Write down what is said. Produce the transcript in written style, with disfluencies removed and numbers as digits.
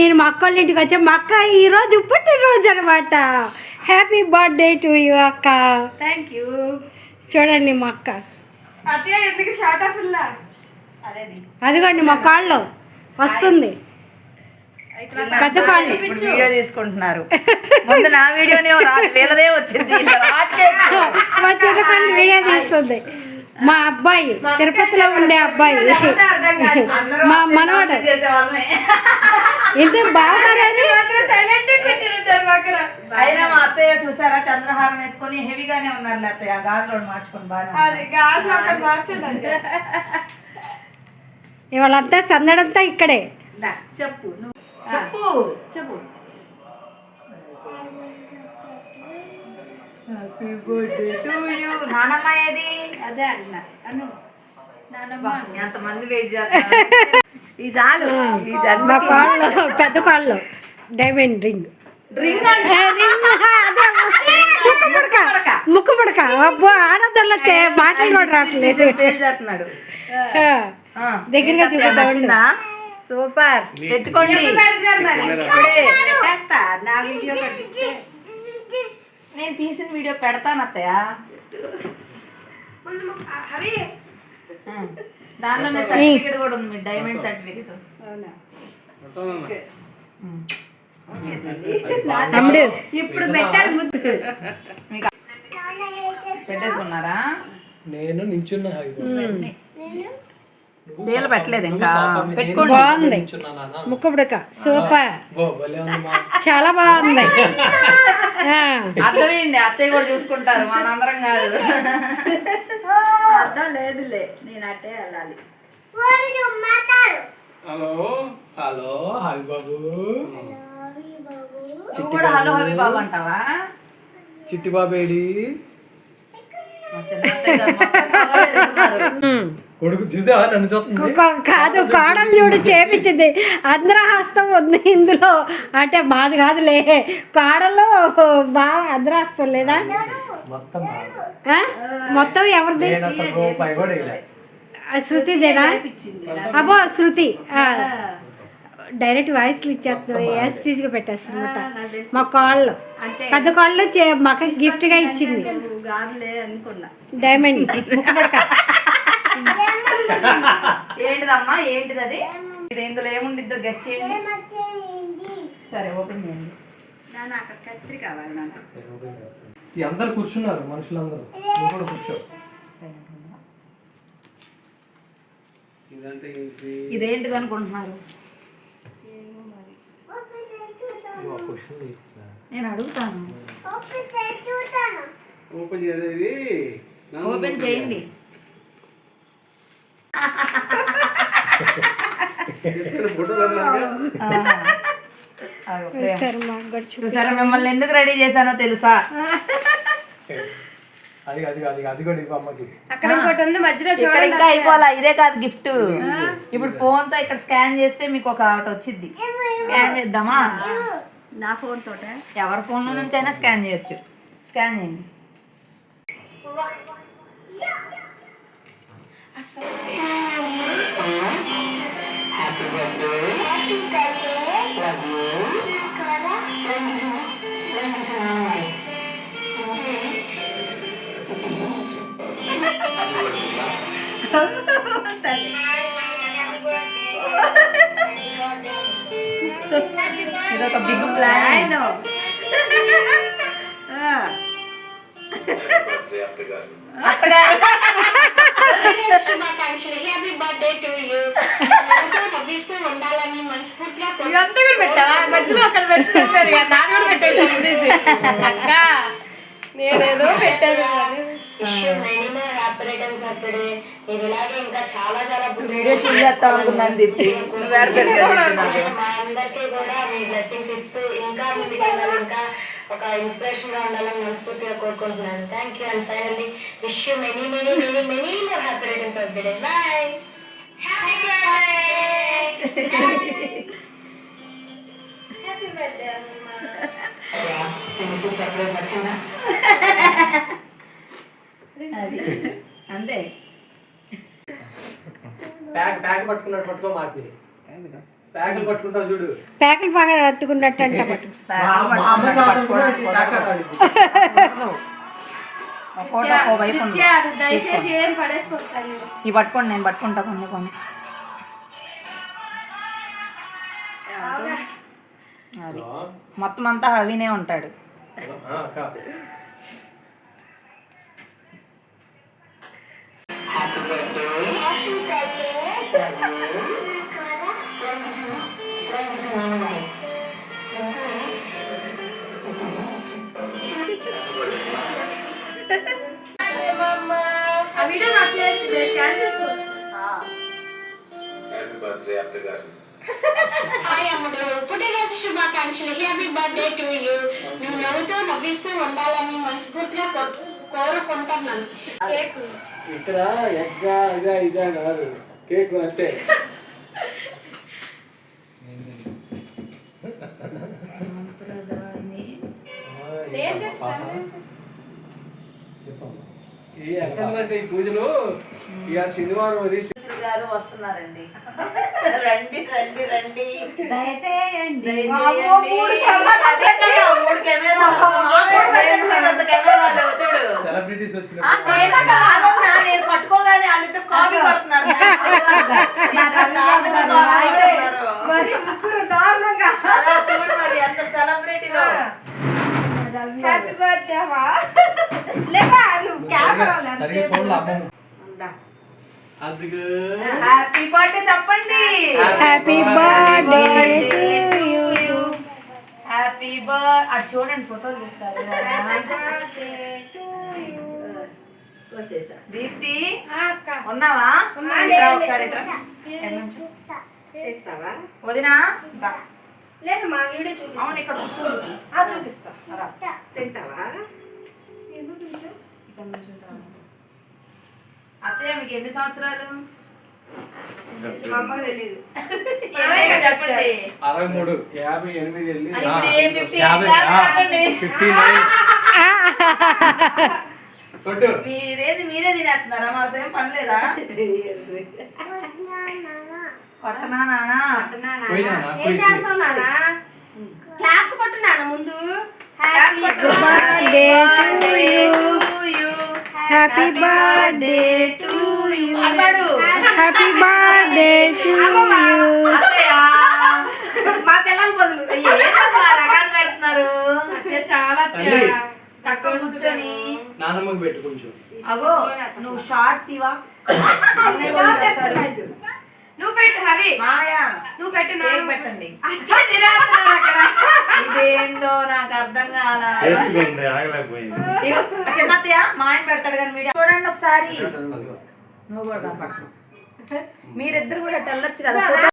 నేను మా అక్క వాళ్ళ ఇంటికి వచ్చాను. మా అక్క ఈరోజు పుట్టినరోజు అనమాట. హ్యాపీ బర్త్డే టు యూ అక్క. Thank you. చూడండి మా అక్క. అదిగోండి మా కాళ్ళు వస్తుంది. పెద్ద కాళ్ళు వీడియో తీసుకుంటున్నారు. ముందు నా వీడియోనే వీళ్ళదే వచ్చింది. మా చిన్న కాళ్ళు వీడియో తీస్తుంది. మా అబ్బాయి తిరుపతిలో ఉండే అబ్బాయి, మా మనవాడు. ఇంత బాగున్నారని అయినా మా అత్తయ్య చూసారా చంద్రహారం వేసుకొని హెవీగానే ఉన్నారు. అత్తయ్య గాజులో మార్చుకొని బాగా. ఇవాళంతా సందడంతా ఇక్కడే. చెప్పు చెప్పు చెప్పు. Happy birthday to you. నానమ్మ ఏది? అదే అన్న అను. నానమ్మ ఎంతమంది వెయిట్ చేస్తారు. ఈ చాలు. మా కాళ్ళు పెద్ద కాళ్ళు డైమండ్ రింగ్. ముక్కు పుడక. అబ్బో ఆనందంలో మాటలు కూడా రావట్లేదు. చేస్తున్నాడు దగ్గరగా చూపిస్తా. సూపర్. పెట్టుకోండి. నా వీడియో నేను తీసిన వీడియో పెడతాను అత్తయ్య. దానిలో సర్టిఫికేట్ కూడా ఉంది. Diamond certificate. ఇప్పుడు పెట్టారు. పెట్టేసుకున్నారా? నేను నించున్నా. సేలు పెట్టలేదు ఇంకా. బాగుంది ముక్కు పుడక. సూపర్. చాలా బాగుంది. అర్థమైంది. అత్తయ్య కూడా చూసుకుంటారు, మనందరం కాదు. అర్థం లేదులే, నేను అట్టే వెళ్ళాలి. హలో హలో హాయ్ బాబు. నువ్వు కూడా హలో హబీ బాబు అంటావా? చిట్టి బాబు ఏడి? కొడుకు చూసావా నన్ను చూస్తుంది? కాదు, కాడలు చూడు చేపించింది. అంధ్రహస్తం ఉంది ఇందులో. అంటే మాది కాదులే, కాడలో బాగా అంధ్రహస్తం లేదా? మొత్తం ఎవరిది? శృతిదేనా? అబ్బో శృతి. డైరెక్ట్ వాయిస్లు ఇచ్చేస్తున్నారు. యాస్టీజ్గా పెట్టేస్తుంది అనమాట. మా కాళ్ళు పెద్ద కాళ్ళు మాకు గిఫ్ట్గా ఇచ్చింది డైమండ్. ఏంటిదమ్మా? ఏంటిది అది? ఇందులో ఏముండిద్దో గెస్ట్ చేయండి. సరే ఓపెన్ చేయండి. నాన్న అక్కడ కత్తిరి కావాలి. నాన్న అందరు కూర్చున్నారు, మనుషులందరూ. నువ్వు కూడా కూర్చో. ఇదేంటిది అనుకుంటున్నారు? నేను అడుగుతాను. ఓపెన్ చేయండి. చూసారా మిమ్మల్ని ఎందుకు రెడీ చేశానో తెలుసా? ఇంకా అయిపోవాలా? ఇదే కాదు గిఫ్ట్. ఇప్పుడు ఫోన్ తో ఇక్కడ స్కాన్ చేస్తే మీకు ఒక ఒకటి వచ్చింది. స్కాన్ చేద్దామా? నా ఫోన్ తోట ఎవరి ఫోన్ నుంచి అయినా స్కాన్ చేయొచ్చు. స్కాన్ చేయండి. ఇదొక బిగ్ ప్లాన్. అత్తగారు పెట్టావా? మధ్యలో అక్కడ పెట్టారు. నాన్న పెట్టేసి అక్క నేనేదో పెట్టాను. వీడియో చేద్దాం అనుకున్నాను. చెప్పి అందరికీ కూడా మీ బ్లెస్సింగ్స్ ఇస్తూ ఇంకా ముందుకెళ్ళాలి, ఇంకా ఒక ఇన్స్పిరేషన్ గా ఉండాలని మనస్ఫూర్తిగా కోరుకుంటున్నాను. Thank you and finally wish you many many many many more happy returns of the day. By. Happy birthday. Happy birthday అమ్మా. నేను సర్ప్రైజ్ నచ్చిందా? అది అంతే. బ్యాగ్ పట్టుకున్నాడు. పట్టుకో మాకు ప్యాకులు పట్టుకుంటావు చూడు. ప్యాకెట్ బాగా అత్తుకున్నట్టు అంట పట్టు. మా అమ్మ కావాలి కూడా ప్యాకెట్ ఆడింది. ఫోటో ఓ వైపు ఉంది. దయచేసి ఏం పడేసుకోవచ్చు. ఇవి పట్టుకోండి, నేను పట్టుకుంటా కొన్ని కొన్ని. అది మొత్తం అంతా అవినే ఉంటాడు. ఆ వీడియో నాకు షేర్ స్కాన్ చేసుకోవచ్చు. హాయ్ అమ్ముడు, పుట్టినరోజు శుభాకాంక్షలు. Happy birthday to you. నువ్వు నవ్వుతూ నవ్విస్తూ ఉండాలని మనస్ఫూర్తిగా కోరుకుంటున్నాను. కేక్ ఇక్కడ ఎగ్గా ఇదా కాదు, కేక్ అంతే. ఈ ఎక్కడంటే ఈ పూజలు ఇక శనివారం అది గారు వస్తున్నారండి. రండి రండి రండి. దయచేయండి. సెలబ్రిటీస్ వచ్చిన నేను పట్టుకోగానే వాళ్ళిద్దరు కాపీ పడుతున్నారు. మరి ముగ్గురు దారుణంగా. చూడు మరి అంత సెలబ్రిటీలో. హ్యాపీ బర్త్డే అమ్మా. లేక నువ్వు కెమెరా సరిగ్గా చూడాలి అమ్మమ్మ. హ్యాపీ బర్త్డే చెప్పండి. Happy birthday to you. Happy birth అది చూడండి, ఫోటోలు తీస్తారు. దీప్తి ఉన్నావా? ఇట్రా ఒకసారి ఇట్రా. వదినా లేదు మా వీడియో చూపి. అవును ఇక్కడ కూర్చోడు. చూపిస్తా. తింటావా? అత్తయ్య మీకు ఎన్ని సంవత్సరాలు? మా అమ్మకి తెలీదు. చెప్పండి. 63 58 వెళ్ళి ఇప్పుడు ఏ 50 50 క్లాస్ కాదండి. 59 కొట్టు. మీరే తినేస్తున్నారా? మాకు ఏం పని లేదా? కొట్టనా నానా? పోయినా ఏం చేస్తావు నాన్న? క్లాప్స్ కొట్టు నాన్న ముందు. Happy birthday to you. Happy birthday to you. అన్నాడు. Happy birthday to you. అత్తయ్య మా పిల్లలు బదులు ఏం అసలు ఆ రకాలు పెడుతున్నారు? చాలా తల్లి. చక్కగా కూర్చొని నానమ్మకి పెట్టు కొంచెం. అగో నువ్వు షార్ట్ తీవా. నువ్వు పెట్టు హవి. మాయా నువ్వు పెట్టు కేక్ పెట్టండి. అట్లా తినేస్తున్నారు అక్కడ. ఇదేందో నాకు అర్థం కాల. ఇగో, చిన్నత్తయ్య మా ఆయన పెడతాడు కానీ వీడియో చూడండి ఒకసారి. నువ్వు కూడా మీరిద్దరు కూడా వెళ్ళొచ్చు కదా.